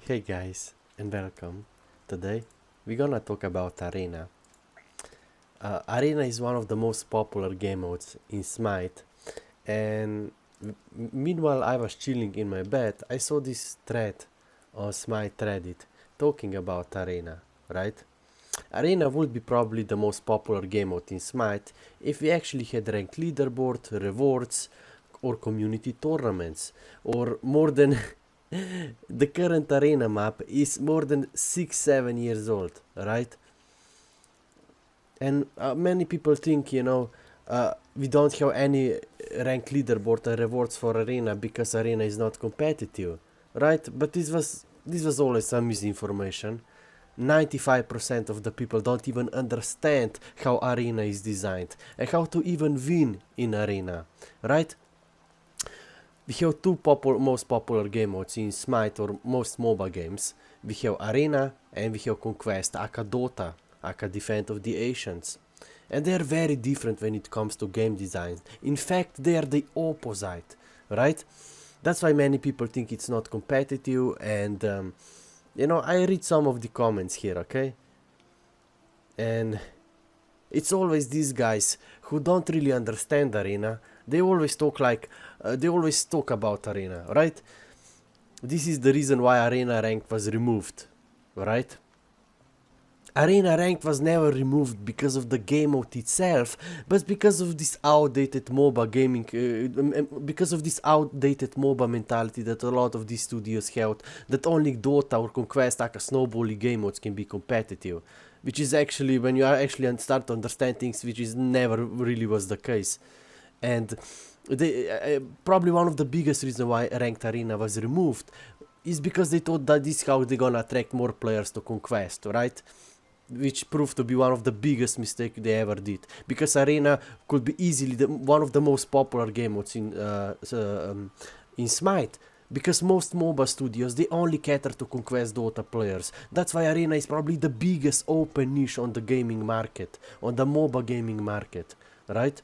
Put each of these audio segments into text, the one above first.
Hey guys, and welcome. Today we're gonna talk about Arena. Arena is one of the most popular game modes in SMITE, and meanwhile I was chilling in my bed, I saw this thread on SMITE Reddit talking about Arena, right? Arena would be probably the most popular game mode in SMITE if we actually had ranked leaderboard, rewards, or community tournaments, or more than the current Arena map is more than 6-7 years old, right? And many people think, we don't have any ranked leaderboard or rewards for Arena because Arena is not competitive, right? But this was always some misinformation. 95% of the people don't even understand how Arena is designed and how to even win in Arena, right? We have two most popular game modes in SMITE or most MOBA games. We have Arena and we have Conquest, aka Dota, aka Defense of the Ancients. And they are very different when it comes to game design. In fact, they are the opposite, right? That's why many people think it's not competitive, and I read some of the comments here, okay? And it's always these guys who don't really understand Arena. They always talk about Arena, right? This is the reason why Arena rank was removed, right? Arena rank was never removed because of the game mode itself, but because of this outdated MOBA gaming, because of this outdated MOBA mentality that a lot of these studios held, that only Dota or Conquest, aka snowbally game modes can be competitive, which is actually, when you actually start to understand things, which is never really was the case. And probably one of the biggest reasons why ranked Arena was removed is because they thought that this is how they're gonna attract more players to Conquest, right? Which proved to be one of the biggest mistakes they ever did, because Arena could be easily one of the most popular game modes in SMITE, because most MOBA studios, they only cater to Conquest Dota players. That's why Arena is probably the biggest open niche on the gaming market, on the MOBA gaming market, right?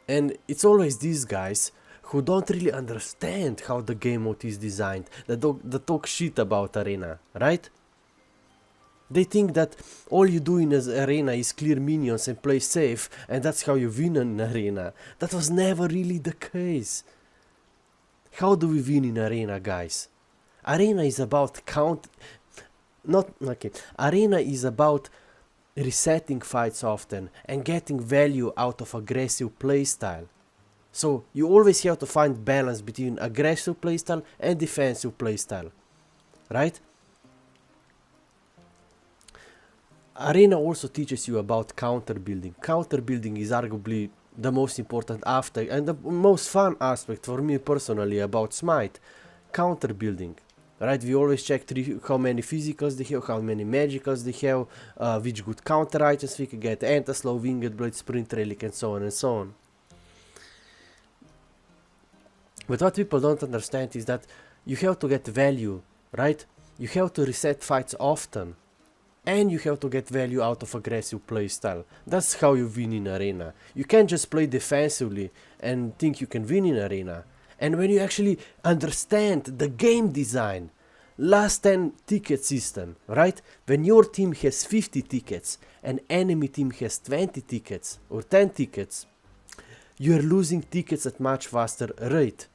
And it's always these guys who don't really understand how the game mode is designed, that talk shit about Arena, right? They think that all you do in Arena is clear minions and play safe, and that's how you win in Arena. That was never really the case. How do we win in Arena, guys? Arena is about Arena is about resetting fights often and getting value out of aggressive playstyle. So you always have to find balance between aggressive playstyle and defensive playstyle, right? Arena also teaches you about counter building. Counter building is arguably the most important aspect and the most fun aspect for me personally about SMITE. Counter building. Right, we always check how many physicals they have, how many magicals they have, which good counter items we can get, anti-slow, winged blade, sprint relic, and so on and so on. But what people don't understand is that you have to get value, right? You have to reset fights often, and you have to get value out of aggressive playstyle. That's how you win in Arena. You can't just play defensively and think you can win in Arena. And when you actually understand the game design, last 10 ticket system, right? When your team has 50 tickets and enemy team has 20 tickets or 10 tickets, you are losing tickets at much faster rate.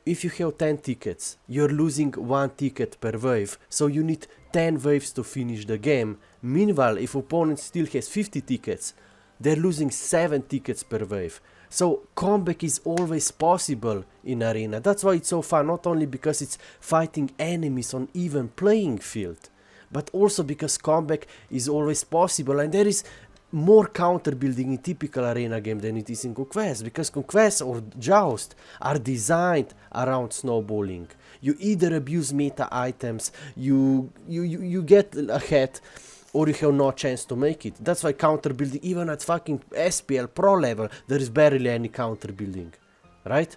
If you have 10 tickets, you're losing 1 ticket per wave, so you need 10 waves to finish the game. Meanwhile, if opponent still has 50 tickets, they're losing 7 tickets per wave. So comeback is always possible in Arena. That's why it's so fun, not only because it's fighting enemies on even playing field, but also because comeback is always possible, and there is more counter building in typical Arena game than it is in Conquest, because Conquest or Joust are designed around snowballing. You either abuse meta items, you get ahead, or you have no chance to make it. That's why counter building, even at fucking SPL Pro level, there is barely any counter building, right?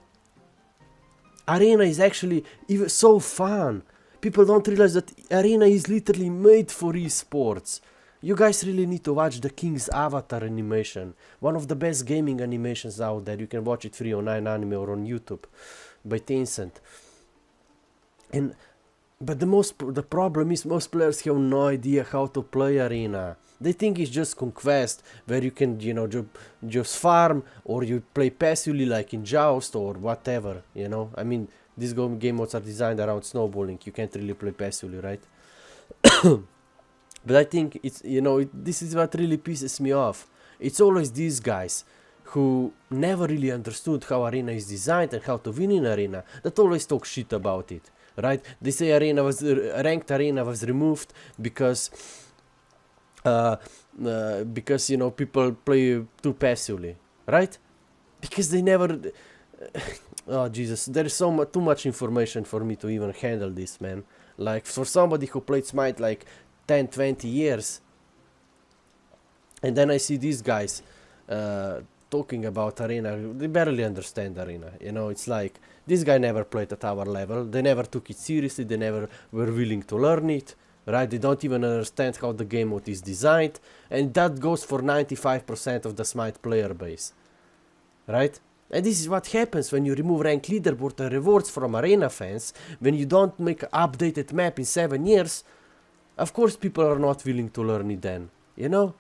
Arena is actually even so fun. People don't realize that Arena is literally made for esports. You guys really need to watch the King's Avatar animation. One of the best gaming animations out there. You can watch it free on 9anime or on YouTube by Tencent. But the problem is most players have no idea how to play Arena. They think it's just Conquest, where you can, you know, just farm, or you play passively like in Joust or whatever, you know. I mean, these game modes are designed around snowballing. You can't really play passively, right? But I think it's, you know, this is what really pisses me off. It's always these guys who never really understood how Arena is designed and how to win in Arena that always talk shit about it, right? They say ranked Arena was removed because you know, people play too passively, right? Because they never. Oh Jesus, there is too much information for me to even handle this, man. Like, for somebody who played Smite like 10-20 years, and then I see these guys talking about Arena, they barely understand Arena, you know. It's like, this guy never played at our level, they never took it seriously, they never were willing to learn it, right? They don't even understand how the game mode is designed, and that goes for 95% of the Smite player base, right? And this is what happens when you remove ranked leaderboard and rewards from Arena fans. When you don't make an updated map in 7 years, of course people are not willing to learn it then, you know?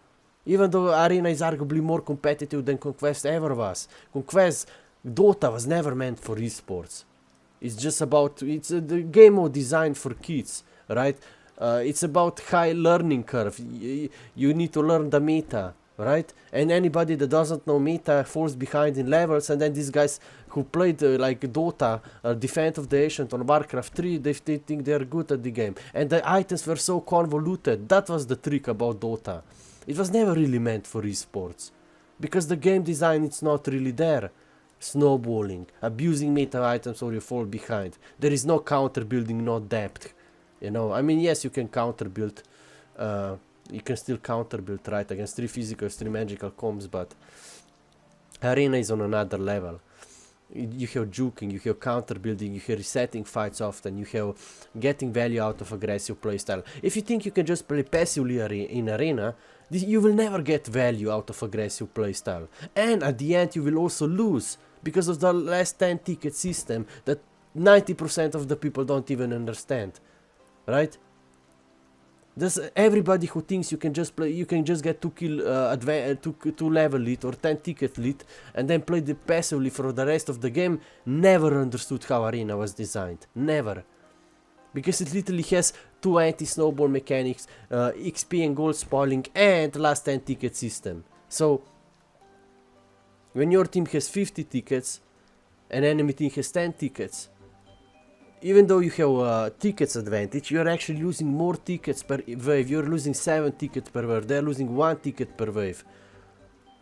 Even though Arena is arguably more competitive than Conquest ever was. Conquest, Dota was never meant for esports. It's just about, it's the game mode designed for kids, right? It's about high learning curve. You need to learn the meta, right? And anybody that doesn't know meta falls behind in levels, and then these guys who played like Dota, Defense of the Ancient on Warcraft 3, they think they're good at the game. And the items were so convoluted. That was the trick about Dota. It was never really meant for esports. Because the game design is not really there. Snowballing, abusing meta items or you fall behind. There is no counter building, no depth. You know, I mean, yes, you can counter build. You can still counter build, right, against 3 physical, 3 magical combs, but Arena is on another level. You have juking, you have counter building, you have resetting fights often, you have getting value out of aggressive playstyle. If you think you can just play passively in Arena, you will never get value out of aggressive playstyle. And at the end you will also lose, because of the last 10 ticket system that 90% of the people don't even understand, right? There's everybody who thinks you can just play, you can just get 2 level lead or 10 ticket lead and then play the passively for the rest of the game, never understood how Arena was designed. Never. Because it literally has 2 anti-snowball mechanics, XP and gold spoiling, and last 10 ticket system. So when your team has 50 tickets and enemy team has 10 tickets, even though you have tickets advantage, you're actually losing more tickets per wave. You're losing 7 tickets per wave. They're losing 1 ticket per wave.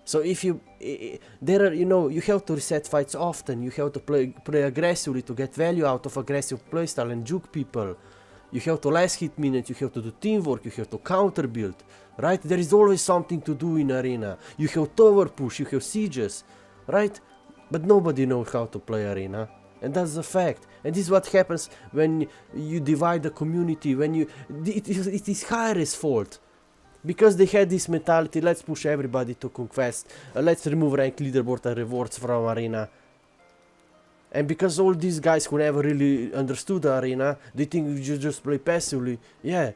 So if you, you know, you have to reset fights often. You have to play aggressively to get value out of aggressive playstyle and juke people. You have to last hit minutes. You have to do teamwork. You have to counter build, right? There is always something to do in Arena. You have tower push. You have sieges, right? But nobody knows how to play Arena. And that's the fact. And this is what happens when you divide the community, when it is Hire's fault. Because they had this mentality, let's push everybody to Conquest, let's remove ranked leaderboard and rewards from Arena. And because all these guys who never really understood the Arena, they think you just play passively. Yeah,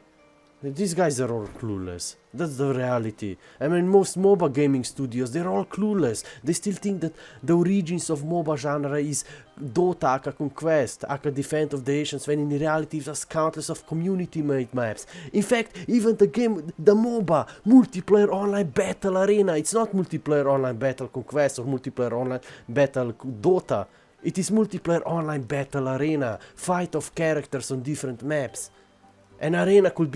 these guys are all clueless. That's the reality. I mean, most MOBA gaming studios, they're all clueless. They still think that the origins of MOBA genre is Dota, aka Conquest, aka Defense of the Ancients, when in reality it was countless of community-made maps. In fact, even the game, the MOBA, Multiplayer Online Battle Arena, it's not Multiplayer Online Battle Conquest or Multiplayer Online Battle Dota. It is Multiplayer Online Battle Arena, fight of characters on different maps. And Arena could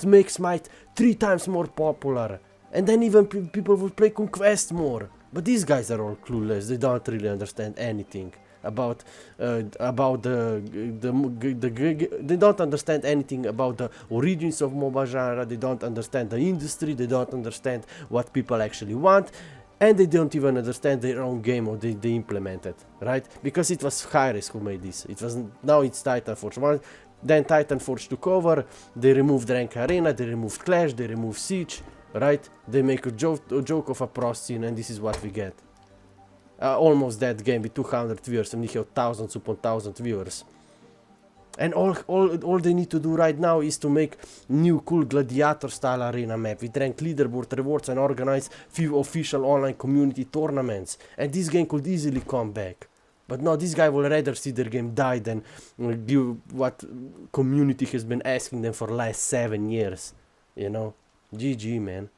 make Smite 3 times more popular. And then even people would play Conquest more. But these guys are all clueless. They don't really understand anything about they don't understand anything about the origins of MOBA genre. They don't understand the industry. They don't understand what people actually want. And they don't even understand their own game or they implemented, right? Because it was Hi-Rez who made this. Now it's Titan Forge. Then Titan Forge took over, they removed Rank Arena, they removed Clash, they removed Siege, right? They make a joke of a pro scene and this is what we get. Almost that game with 200 viewers and we have thousands upon thousands viewers. And all they need to do right now is to make new cool gladiator style arena map with ranked leaderboard rewards and organize few official online community tournaments. And this game could easily come back. But no, this guy will rather see their game die than give what community has been asking them for the last 7 years. You know? GG, man.